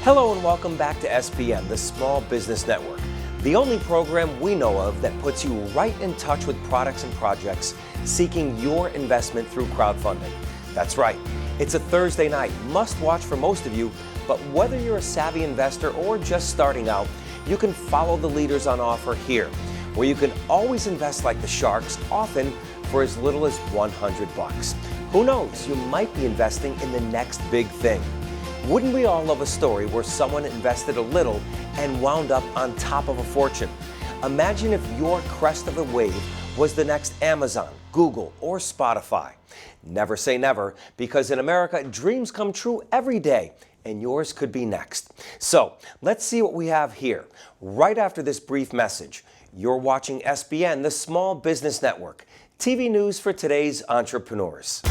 Hello and welcome back to SBN, the Small Business Network, the only program we know of that puts you right in touch with products and projects seeking your investment through crowdfunding. That's right, it's a Thursday night, must watch for most of you, but whether you're a savvy investor or just starting out, you can follow the leaders on offer here, where you can always invest like the sharks, often for as little as $100. Who knows, you might be investing in the next big thing. Wouldn't we all love a story where someone invested a little and wound up on top of a fortune? Imagine if your crest of the wave was the next Amazon, Google, or Spotify. Never say never, because in America, dreams come true every day, and yours could be next. So let's see what we have here. Right after this brief message, you're watching SBN, the Small Business Network, TV news for today's entrepreneurs.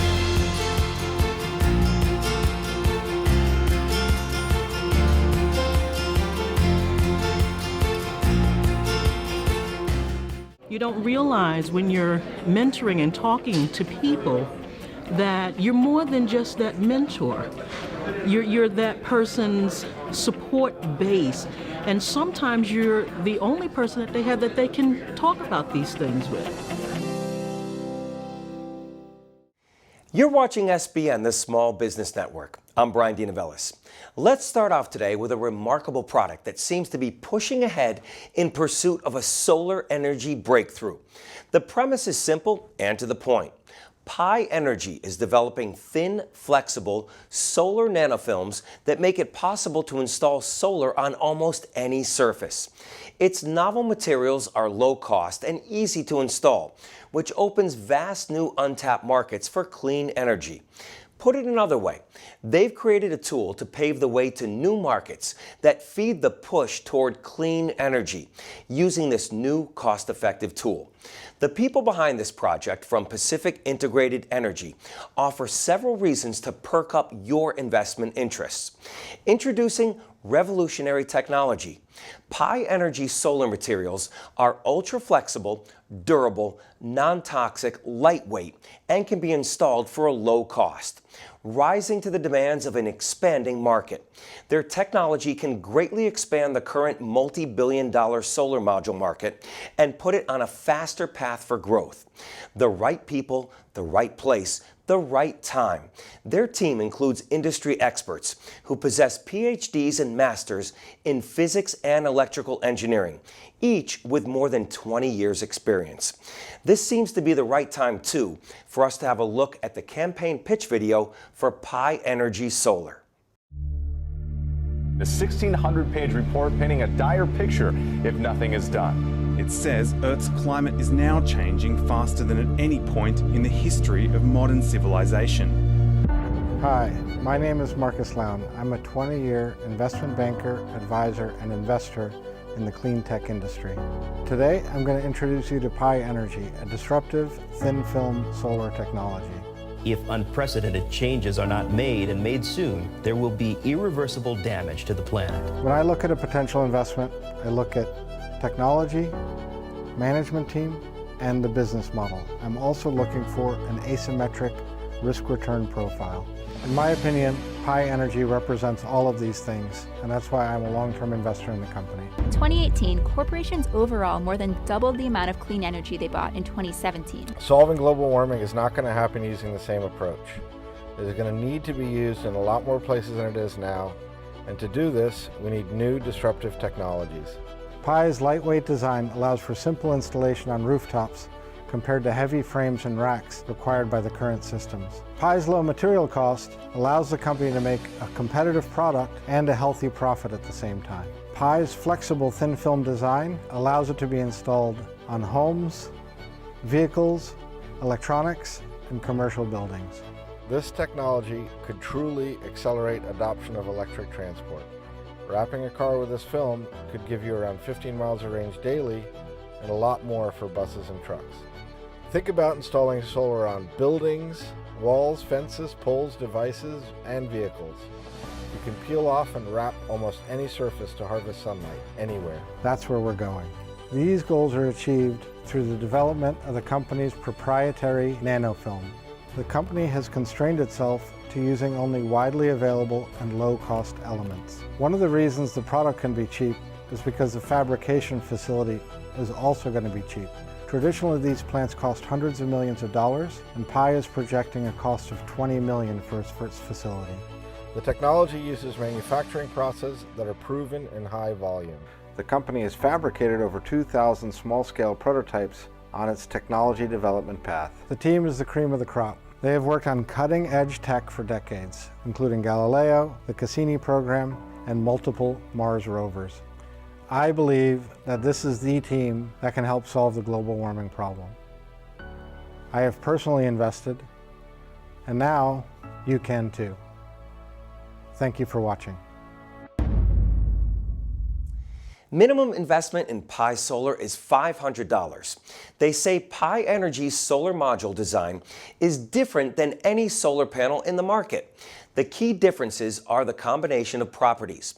You don't realize when you're mentoring and talking to people that you're more than just that mentor. You're that person's support base, and sometimes you're the only person that they have that they can talk about these things with. You're watching SBN, the Small Business Network. I'm Bryan DeNovellis. Let's start off today with a remarkable product that seems to be pushing ahead in pursuit of a solar energy breakthrough. The premise is simple and to the point. Pi Energy is developing thin, flexible solar nanofilms that make it possible to install solar on almost any surface. Its novel materials are low cost and easy to install, which opens vast new untapped markets for clean energy. Put it another way, they've created a tool to pave the way to new markets that feed the push toward clean energy using this new cost-effective tool. The people behind this project from Pacific Integrated Energy offer several reasons to perk up your investment interests. Introducing revolutionary technology. Pi Energy solar materials are ultra-flexible, durable, non-toxic, lightweight, and can be installed for a low cost, rising to the demands of an expanding market. Their technology can greatly expand the current multi-billion-dollar solar module market and put it on a faster path for growth. The right people, the right place, the right time. Their team includes industry experts who possess PhDs and masters in physics and electrical engineering, each with more than 20 years experience. This seems to be the right time, too, for us to have a look at the campaign pitch video for Pi Energy Solar. The 1,600-page report painting a dire picture if nothing is done. It says Earth's climate is now changing faster than at any point in the history of modern civilization. Hi, my name is Marcus Lown. I'm a 20-year investment banker, advisor, and investor in the clean tech industry. Today, I'm going to introduce you to Pi Energy, a disruptive thin-film solar technology. If unprecedented changes are not made and made soon, there will be irreversible damage to the planet. When I look at a potential investment, I look at technology, management team, and the business model. I'm also looking for an asymmetric risk-return profile. In my opinion, Pi Energy represents all of these things, and that's why I'm a long-term investor in the company. In 2018, corporations overall more than doubled the amount of clean energy they bought in 2017. Solving global warming is not going to happen using the same approach. It is going to need to be used in a lot more places than it is now, and to do this, we need new disruptive technologies. Pi's lightweight design allows for simple installation on rooftops compared to heavy frames and racks required by the current systems. Pi's low material cost allows the company to make a competitive product and a healthy profit at the same time. Pi's flexible thin film design allows it to be installed on homes, vehicles, electronics, and commercial buildings. This technology could truly accelerate adoption of electric transport. Wrapping a car with this film could give you around 15 miles of range daily and a lot more for buses and trucks. Think about installing solar on buildings, walls, fences, poles, devices, and vehicles. You can peel off and wrap almost any surface to harvest sunlight anywhere. That's where we're going. These goals are achieved through the development of the company's proprietary nanofilm. The company has constrained itself to using only widely available and low-cost elements. One of the reasons the product can be cheap is because the fabrication facility is also going to be cheap. Traditionally, these plants cost hundreds of millions of dollars, and Pi is projecting a cost of $20 million for its first facility. The technology uses manufacturing processes that are proven in high volume. The company has fabricated over 2,000 small-scale prototypes on its technology development path. The team is the cream of the crop. They have worked on cutting-edge tech for decades, including Galileo, the Cassini program, and multiple Mars rovers. I believe that this is the team that can help solve the global warming problem. I have personally invested, and now you can too. Thank you for watching. Minimum investment in Pi Solar is $500. They say Pi Energy's solar module design is different than any solar panel in the market. The key differences are the combination of properties: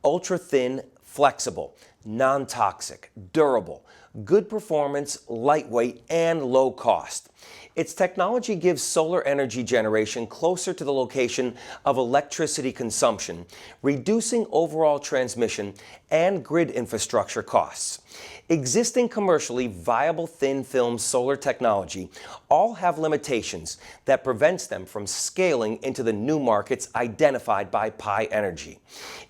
ultra-thin, flexible, non-toxic, durable, good performance, lightweight, and low cost. Its technology gives solar energy generation closer to the location of electricity consumption, reducing overall transmission and grid infrastructure costs. Existing commercially viable thin film solar technology all have limitations that prevents them from scaling into the new markets identified by Pi Energy.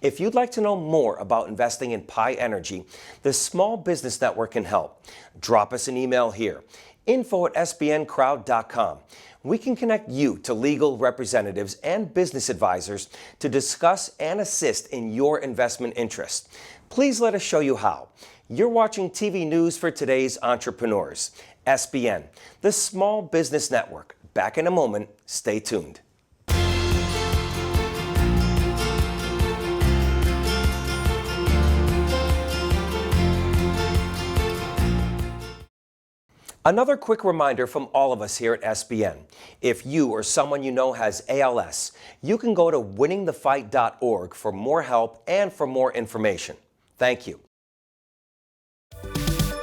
If you'd like to know more about investing in Pi Energy, the Small Business Network can help. Drop us an email here, info@sbncrowd.com. We can connect you to legal representatives and business advisors to discuss and assist in your investment interests. Please let us show you how. You're watching TV News for Today's Entrepreneurs. SBN, the Small Business Network. Back in a moment. Stay tuned. Another quick reminder from all of us here at SBN. If you or someone you know has ALS, you can go to winningthefight.org for more help and for more information. Thank you.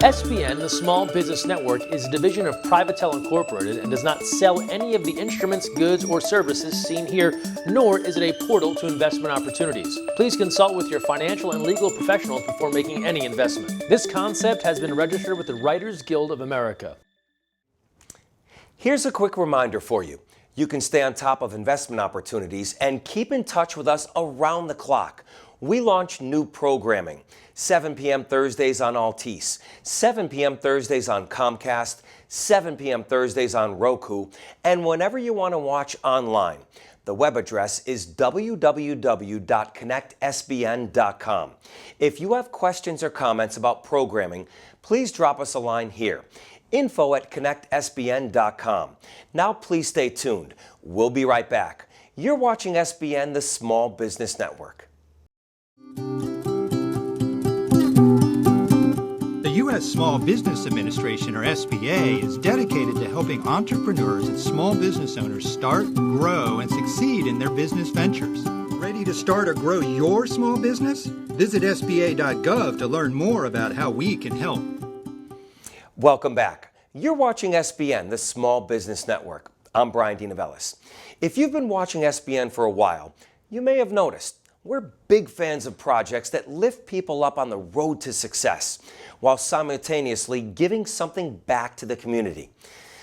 SBN, the Small Business Network, is a division of Privatel Incorporated and does not sell any of the instruments, goods, or services seen here, nor is it a portal to investment opportunities. Please consult with your financial and legal professionals before making any investment. This concept has been registered with the Writers Guild of America. Here's a quick reminder for you. You can stay on top of investment opportunities and keep in touch with us around the clock. We launch new programming. 7 p.m. Thursdays on Altice, 7 p.m. Thursdays on Comcast, 7 p.m. Thursdays on Roku, and whenever you want to watch online. The web address is www.connectsbn.com. If you have questions or comments about programming, please drop us a line here, info@connectsbn.com. Now please stay tuned. We'll be right back. You're watching SBN, the Small Business Network. The U.S. Small Business Administration, or SBA, is dedicated to helping entrepreneurs and small business owners start, grow, and succeed in their business ventures. Ready to start or grow your small business? Visit SBA.gov to learn more about how we can help. Welcome back. You're watching SBN, the Small Business Network. I'm Bryan DeNovellis. If you've been watching SBN for a while, you may have noticed we're big fans of projects that lift people up on the road to success while simultaneously giving something back to the community.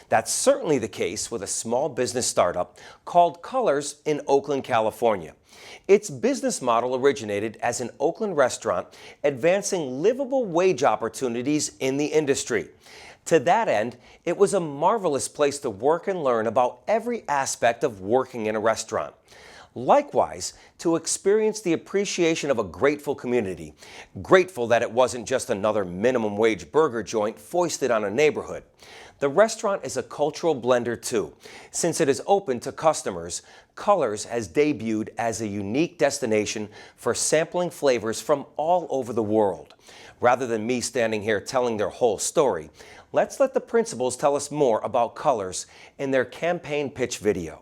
That's certainly the case with a small business startup called Colors in Oakland, California. Its business model originated as an Oakland restaurant advancing livable wage opportunities in the industry. To that end, it was a marvelous place to work and learn about every aspect of working in a restaurant. Likewise, to experience the appreciation of a grateful community, grateful that it wasn't just another minimum wage burger joint foisted on a neighborhood. The restaurant is a cultural blender too. Since it is open to customers, Colors has debuted as a unique destination for sampling flavors from all over the world. Rather than me standing here telling their whole story, let's let the principals tell us more about Colors in their campaign pitch video.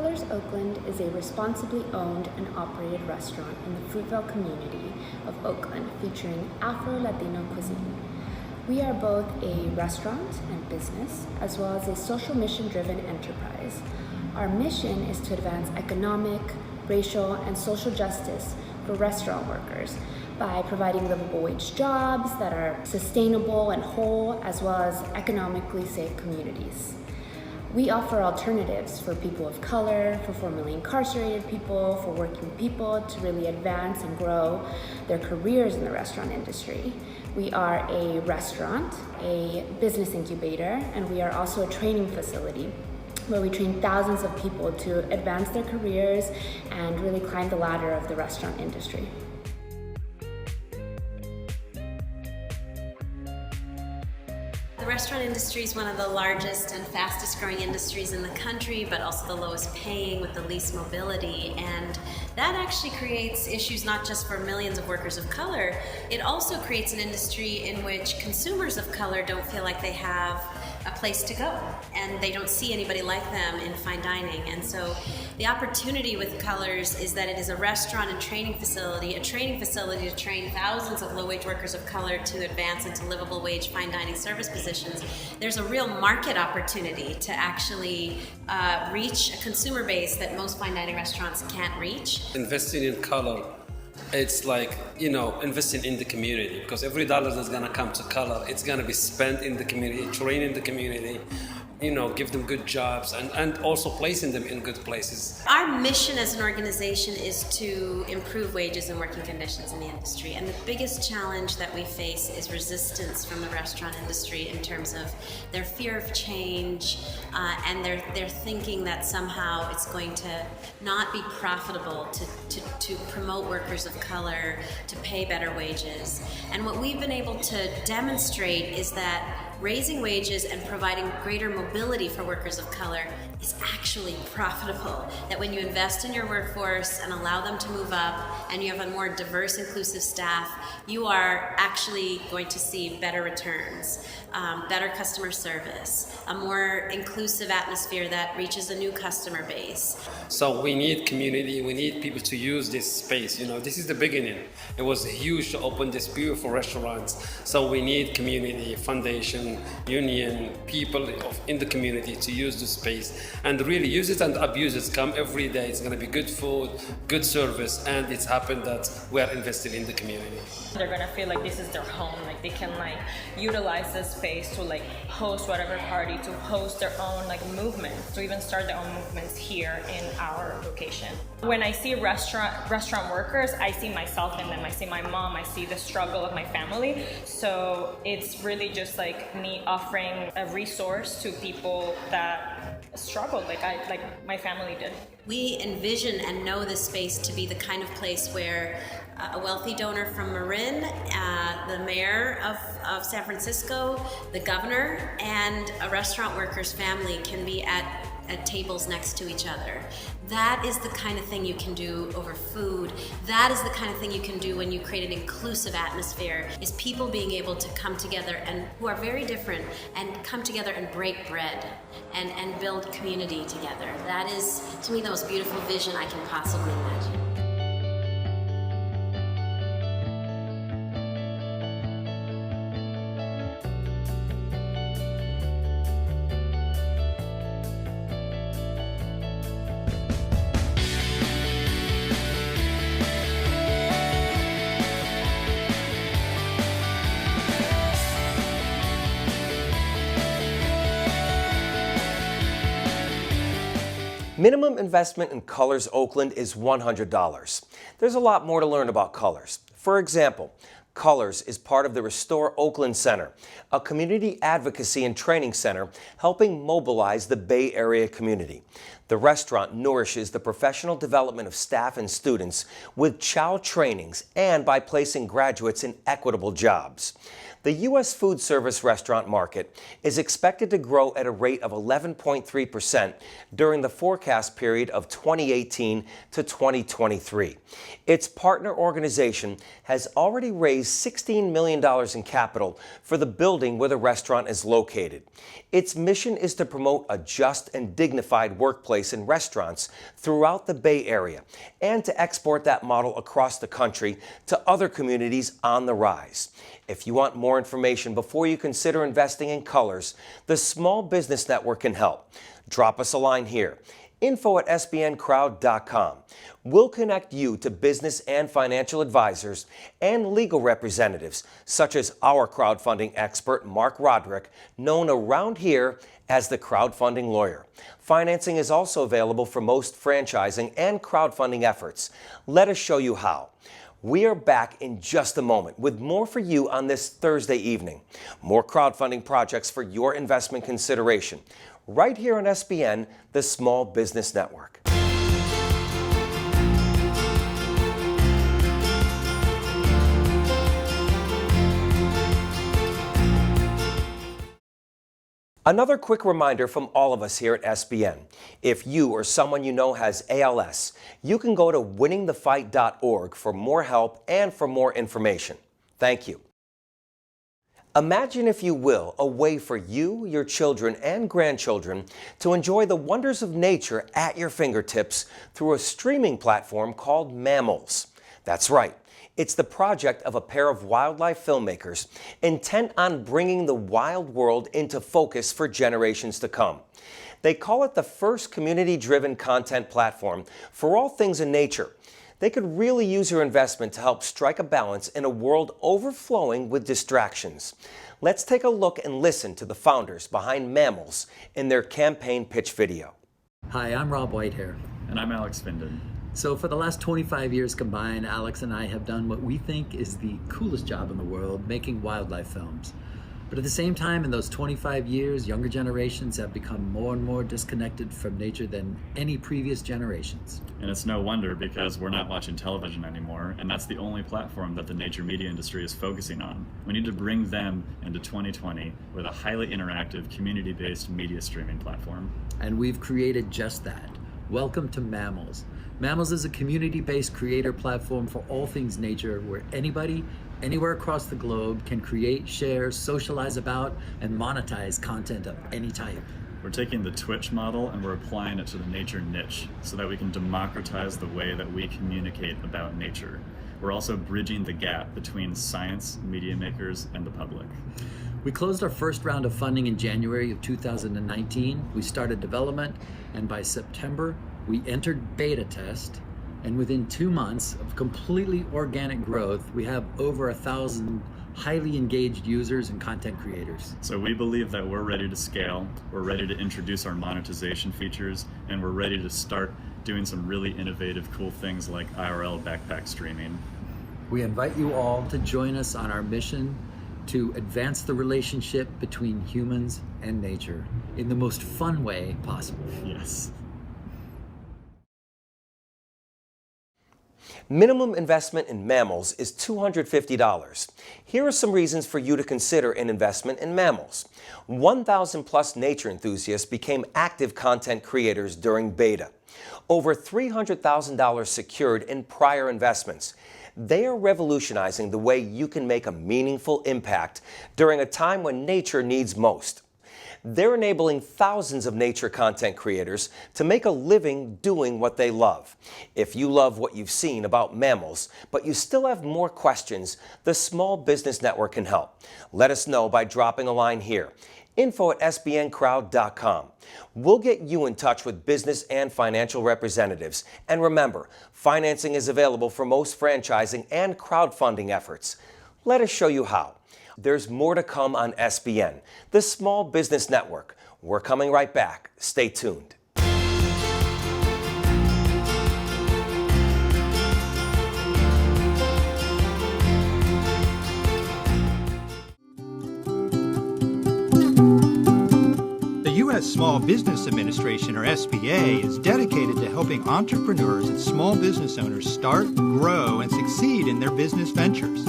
Colors Oakland is a responsibly owned and operated restaurant in the Fruitvale community of Oakland featuring Afro-Latino cuisine. We are both a restaurant and business, as well as a social mission-driven enterprise. Our mission is to advance economic, racial, and social justice for restaurant workers by providing livable wage jobs that are sustainable and whole, as well as economically safe communities. We offer alternatives for people of color, for formerly incarcerated people, for working people to really advance and grow their careers in the restaurant industry. We are a restaurant, a business incubator, and we are also a training facility where we train thousands of people to advance their careers and really climb the ladder of the restaurant industry. The restaurant industry is one of the largest and fastest growing industries in the country, but also the lowest paying with the least mobility. And that actually creates issues not just for millions of workers of color, it also creates an industry in which consumers of color don't feel like they have a place to go and they don't see anybody like them in fine dining. And so the opportunity with Colors is that it is a restaurant and training facility, a training facility to train thousands of low-wage workers of color to advance into livable wage fine dining service positions. There's a real market opportunity to actually reach a consumer base that most fine dining restaurants can't reach. Investing in color, it's like, investing in the community, because every dollar that's gonna come to color, it's gonna be spent in the community, training the community, give them good jobs and also placing them in good places. Our mission as an organization is to improve wages and working conditions in the industry. And the biggest challenge that we face is resistance from the restaurant industry in terms of their fear of change and their thinking that somehow it's going to not be profitable to promote workers of color, to pay better wages. And what we've been able to demonstrate is that raising wages and providing greater mobility for workers of color is actually profitable. That when you invest in your workforce and allow them to move up and you have a more diverse, inclusive staff, you are actually going to see better returns, better customer service, a more inclusive atmosphere that reaches a new customer base. So we need community, we need people to use this space. This is the beginning. It was huge to open this beautiful restaurants. So we need community, foundation, union, people in the community to use the space and really use it and abuse it. Come every day, it's going to be good food, good service, and it's happened that we are investing in the community. They're going to feel like this is their home, like they can utilize this space to host whatever party, to host their own movement, to even start their own movements here in our location. When I see restaurant workers, I see myself in them. I see my mom, I see the struggle of my family. So it's really just me offering a resource to people that struggled like my family did. We envision and know this space to be the kind of place where a wealthy donor from Marin, the mayor of San Francisco, the governor, and a restaurant worker's family can be at tables next to each other. That is the kind of thing you can do over food. That is the kind of thing you can do when you create an inclusive atmosphere, is people being able to come together and who are very different and come together and break bread and build community together. That is, to me, the most beautiful vision I can possibly imagine. Minimum investment in Colors Oakland is $100. There's a lot more to learn about Colors. For example, Colors is part of the Restore Oakland Center, a community advocacy and training center helping mobilize the Bay Area community. The restaurant nourishes the professional development of staff and students with chow trainings and by placing graduates in equitable jobs. The U.S. food service restaurant market is expected to grow at a rate of 11.3% during the forecast period of 2018 to 2023. Its partner organization has already raised $16 million in capital for the building where the restaurant is located. Its mission is to promote a just and dignified workplace in restaurants throughout the Bay Area and to export that model across the country to other communities on the rise. If you want more information before you consider investing in colors, the Small Business Network can help. Drop us a line here, info@sbncrowd.com. We'll connect you to business and financial advisors and legal representatives, such as our crowdfunding expert, Mark Roderick, known around here as the crowdfunding lawyer. Financing is also available for most franchising and crowdfunding efforts. Let us show you how. We are back in just a moment with more for you on this Thursday evening. More crowdfunding projects for your investment consideration, right here on SBN, the Small Business Network. Another quick reminder from all of us here at SBN. If you or someone you know has ALS, you can go to winningthefight.org for more help and for more information. Thank you. Imagine, if you will, a way for you, your children, and grandchildren to enjoy the wonders of nature at your fingertips through a streaming platform called Mammalz. That's right. It's the project of a pair of wildlife filmmakers intent on bringing the wild world into focus for generations to come. They call it the first community-driven content platform for all things in nature. They could really use your investment to help strike a balance in a world overflowing with distractions. Let's take a look and listen to the founders behind Mammalz in their campaign pitch video. Hi, I'm Rob Whitehair. And I'm Alex Finden. So for the last 25 years combined, Alex and I have done what we think is the coolest job in the world, making wildlife films. But at the same time, in those 25 years, younger generations have become more and more disconnected from nature than any previous generations. And it's no wonder, because we're not watching television anymore, and that's the only platform that the nature media industry is focusing on. We need to bring them into 2020 with a highly interactive, community-based media streaming platform. And we've created just that. Welcome to Mammalz. Mammalz is a community-based creator platform for all things nature, where anybody, anywhere across the globe can create, share, socialize about, and monetize content of any type. We're taking the Twitch model and we're applying it to the nature niche so that we can democratize the way that we communicate about nature. We're also bridging the gap between science, media makers, and the public. We closed our first round of funding in January of 2019. We started development, and by September, we entered beta test, and within 2 months of completely organic growth, we have over 1,000 highly engaged users and content creators. So we believe that we're ready to scale, we're ready to introduce our monetization features, and we're ready to start doing some really innovative, cool things like IRL backpack streaming. We invite you all to join us on our mission to advance the relationship between humans and nature in the most fun way possible. Yes. Minimum investment in Mammalz is $250. Here are some reasons for you to consider an investment in Mammalz. 1,000 plus nature enthusiasts became active content creators during beta. Over $300,000 secured in prior investments. They are revolutionizing the way you can make a meaningful impact during a time when nature needs most. They're enabling thousands of nature content creators to make a living doing what they love. If you love what you've seen about Mammalz, but you still have more questions, the Small Business Network can help. Let us know by dropping a line here, info@sbncrowd.com. We'll get you in touch with business and financial representatives. And remember, financing is available for most franchising and crowdfunding efforts. Let us show you how. There's more to come on SBN, the Small Business Network. We're coming right back. Stay tuned. The U.S. Small Business Administration, or SBA, is dedicated to helping entrepreneurs and small business owners start, grow, and succeed in their business ventures.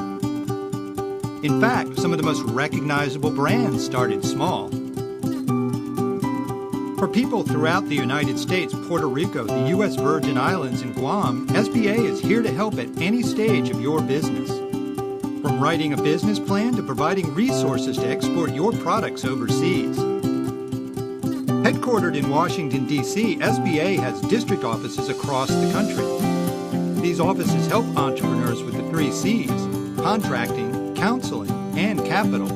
In fact, some of the most recognizable brands started small. For people throughout the United States, Puerto Rico, the U.S. Virgin Islands, and Guam, SBA is here to help at any stage of your business. From writing a business plan to providing resources to export your products overseas. Headquartered in Washington, D.C., SBA has district offices across the country. These offices help entrepreneurs with the 3 C's: contracting, counseling, and capital.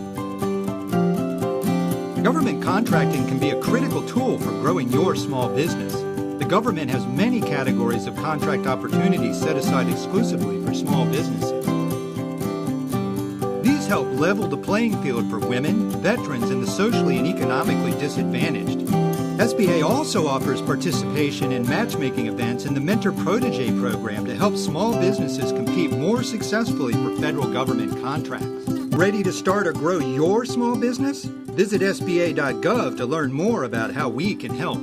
Government contracting can be a critical tool for growing your small business. The government has many categories of contract opportunities set aside exclusively for small businesses. These help level the playing field for women, veterans, and the socially and economically disadvantaged. SBA also offers participation in matchmaking events in the Mentor Protege program to help small businesses compete more successfully for federal government contracts. Ready to start or grow your small business? Visit SBA.gov to learn more about how we can help.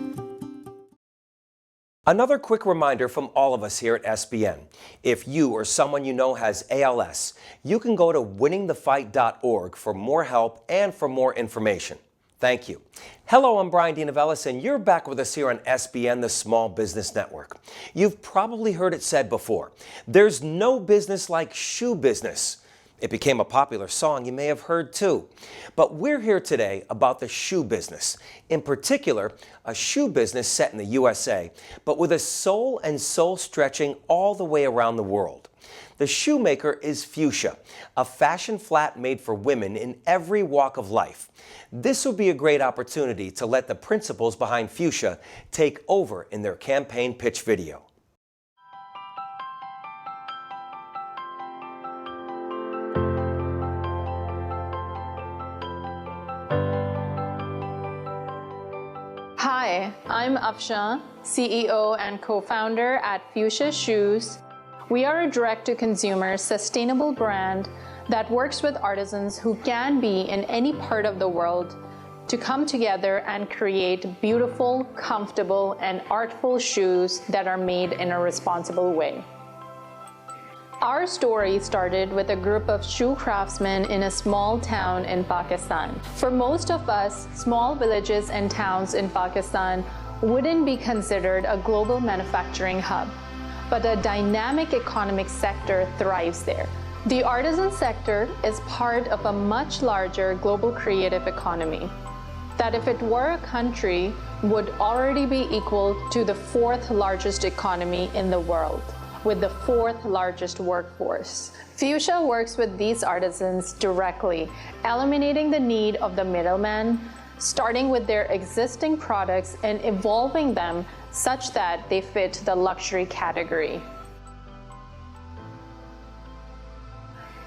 Another quick reminder from all of us here at SBN. If you or someone you know has ALS, you can go to winningthefight.org for more help and for more information. Thank you. Hello, I'm Bryan DeNovellis, and you're back with us here on SBN, the Small Business Network. You've probably heard it said before, there's no business like shoe business. It became a popular song you may have heard too. But we're here today about the shoe business. In particular, a shoe business set in the USA, but with a soul and soul stretching all the way around the world. The shoemaker is Fuchsia, a fashion flat made for women in every walk of life. This would be a great opportunity to let the principles behind Fuchsia take over in their campaign pitch video. Hi, I'm Afshan, CEO and co-founder at Fuchsia Shoes. We are a direct-to-consumer sustainable brand that works with artisans who can be in any part of the world to come together and create beautiful, comfortable, and artful shoes that are made in a responsible way. Our story started with a group of shoe craftsmen in a small town in Pakistan. For most of us, small villages and towns in Pakistan wouldn't be considered a global manufacturing hub, but a dynamic economic sector thrives there. The artisan sector is part of a much larger global creative economy that, if it were a country, would already be equal to the 4th largest economy in the world, with the 4th largest workforce. Fuchsia works with these artisans directly, eliminating the need of the middleman, starting with their existing products and evolving them such that they fit the luxury category.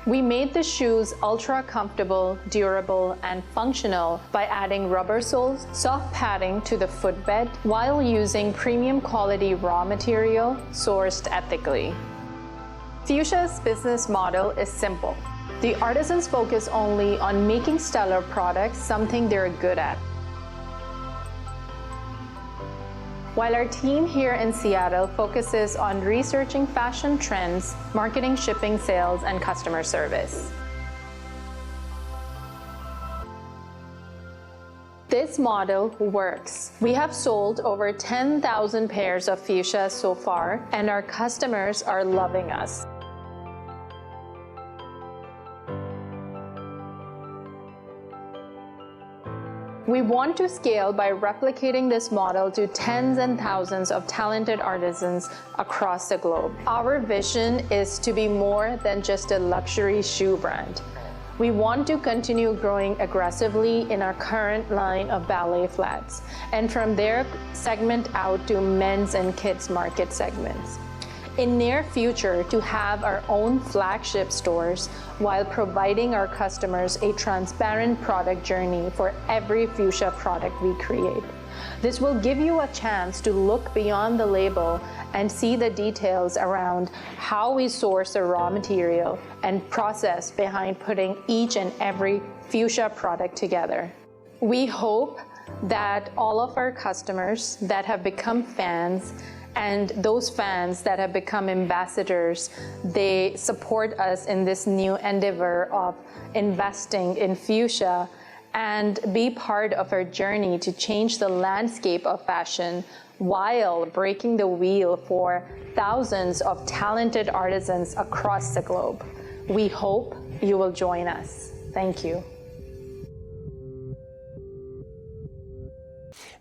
We made the shoes ultra comfortable, durable, and functional by adding rubber soles, soft padding to the footbed, while using premium quality raw material sourced ethically. Fuchsia's business model is simple. The artisans focus only on making stellar products, something they're good at. While our team here in Seattle focuses on researching fashion trends, marketing, shipping, sales, and customer service. This model works. We have sold over 10,000 pairs of Fuchsia so far, and our customers are loving us. We want to scale by replicating this model to tens and thousands of talented artisans across the globe. Our vision is to be more than just a luxury shoe brand. We want to continue growing aggressively in our current line of ballet flats, and from there segment out to men's and kids market segments. In near future, to have our own flagship stores while providing our customers a transparent product journey for every Fuchsia product we create. This will give you a chance to look beyond the label and see the details around how we source the raw material and process behind putting each and every Fuchsia product together. We hope that all of our customers that have become fans And those fans that have become ambassadors, they support us in this new endeavor of investing in Fuchsia and be part of our journey to change the landscape of fashion while breaking the wheel for thousands of talented artisans across the globe. We hope you will join us. Thank you.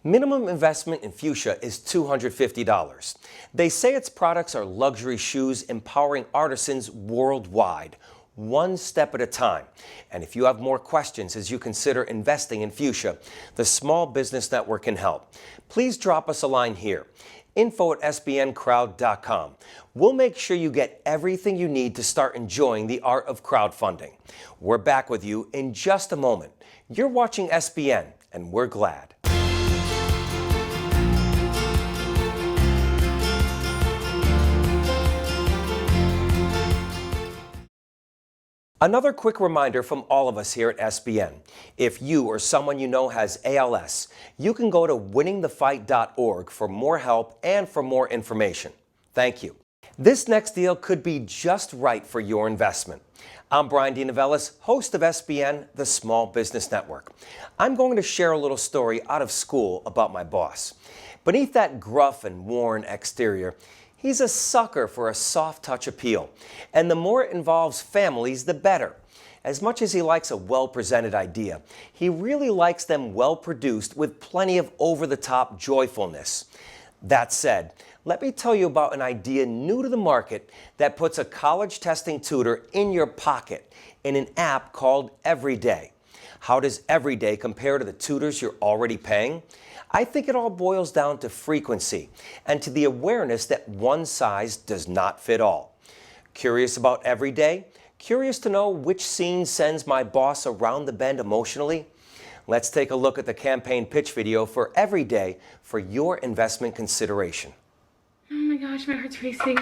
Minimum investment in Fuchsia is $250. They say its products are luxury shoes empowering artisans worldwide, one step at a time. And if you have more questions as you consider investing in Fuchsia, the Small Business Network can help. Please drop us a line here, info@sbncrowd.com. We'll make sure you get everything you need to start enjoying the art of crowdfunding. We're back with you in just a moment. You're watching SBN, and we're glad. Another quick reminder from all of us here at SBN. If you or someone you know has ALS, you can go to winningthefight.org for more help and for more information. Thank you. This next deal could be just right for your investment. I'm Bryan DeNovellis, host of SBN, the Small Business Network. I'm going to share a little story out of school about my boss. Beneath that gruff and worn exterior, he's a sucker for a soft-touch appeal, and the more it involves families, the better. As much as he likes a well-presented idea, he really likes them well-produced with plenty of over-the-top joyfulness. That said, let me tell you about an idea new to the market that puts a college testing tutor in your pocket in an app called Everydae. How does Everydae compare to the tutors you're already paying? I think it all boils down to frequency and to the awareness that one size does not fit all. Curious about Everydae? Curious to know which scene sends my boss around the bend emotionally? Let's take a look at the campaign pitch video for Everydae for your investment consideration. Oh my gosh, my heart's racing.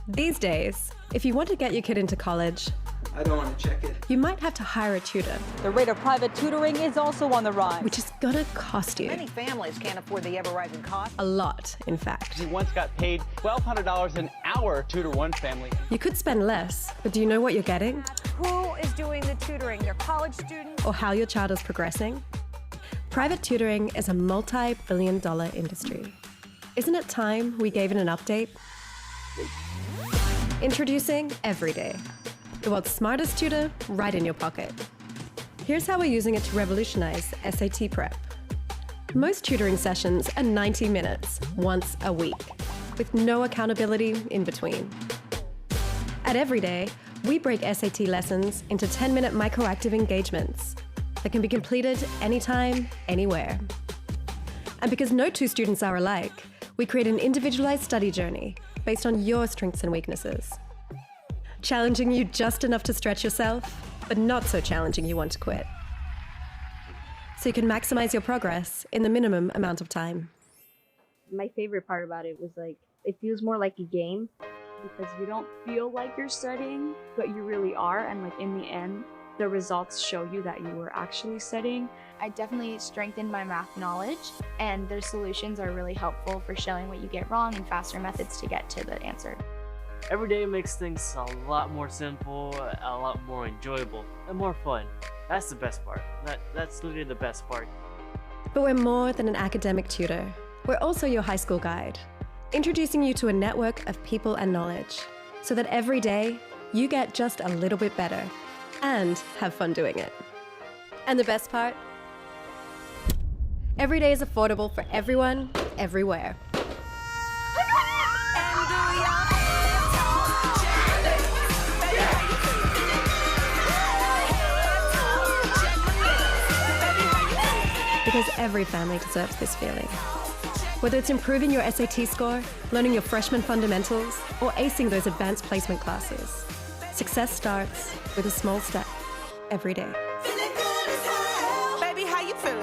These days, if you want to get your kid into college, I don't want to check it. you might have to hire a tutor, The rate of private tutoring is also on the rise. which is gonna cost you Many families can't afford the ever-rising cost. a lot, in fact. He once got paid $1,200 an hour to tutor one family. You could spend less, but do you know what you're getting? Who is doing the tutoring? Their college students? Or how your child is progressing? Private tutoring is a multi-billion-dollar industry. Isn't it time we gave it an update? Introducing Everydae, the world's smartest tutor right in your pocket. Here's how we're using it to revolutionize SAT prep. Most tutoring sessions are 90 minutes, once a week, with no accountability in between. At Everydae, we break SAT lessons into 10-minute microactive engagements that can be completed anytime, anywhere. And because no two students are alike, we create an individualized study journey based on your strengths and weaknesses. Challenging you just enough to stretch yourself, but not so challenging you want to quit. So you can maximize your progress in the minimum amount of time. My favorite part about it was it feels more like a game because you don't feel like you're studying, but you really are. And in the end, the results show you that you were actually studying. I definitely strengthened my math knowledge, and their solutions are really helpful for showing what you get wrong and faster methods to get to the answer. Everydae makes things a lot more simple, a lot more enjoyable, and more fun. That's the best part. That's literally the best part. But we're more than an academic tutor. We're also your high school guide, introducing you to a network of people and knowledge, so that every day you get just a little bit better and have fun doing it. And the best part? Everydae is affordable for everyone, everywhere. Because every family deserves this feeling. Whether it's improving your SAT score, learning your freshman fundamentals, or acing those advanced placement classes, success starts with a small step every day. Baby, how you feeling?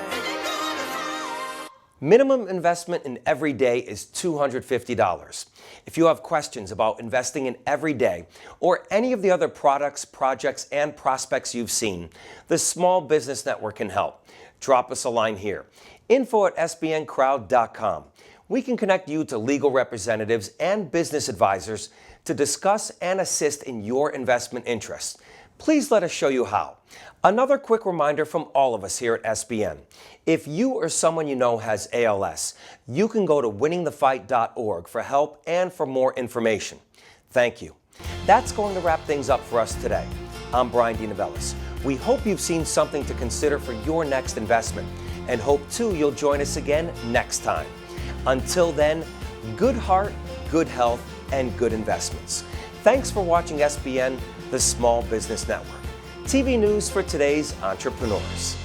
Minimum investment in Everydae is $250. If you have questions about investing in Everydae or any of the other products, projects, and prospects you've seen, the Small Business Network can help. drop us a line here. info@sbncrowd.com. We can connect you to legal representatives and business advisors to discuss and assist in your investment interests. Please let us show you how. Another quick reminder from all of us here at SBN. If you or someone you know has ALS, you can go to winningthefight.org for help and for more information. Thank you. That's going to wrap things up for us today. I'm Bryan DeNovellis. We hope you've seen something to consider for your next investment, and hope too you'll join us again next time. Until then, good heart, good health, and good investments. Thanks for watching SBN, the Small Business Network. TV news for today's entrepreneurs.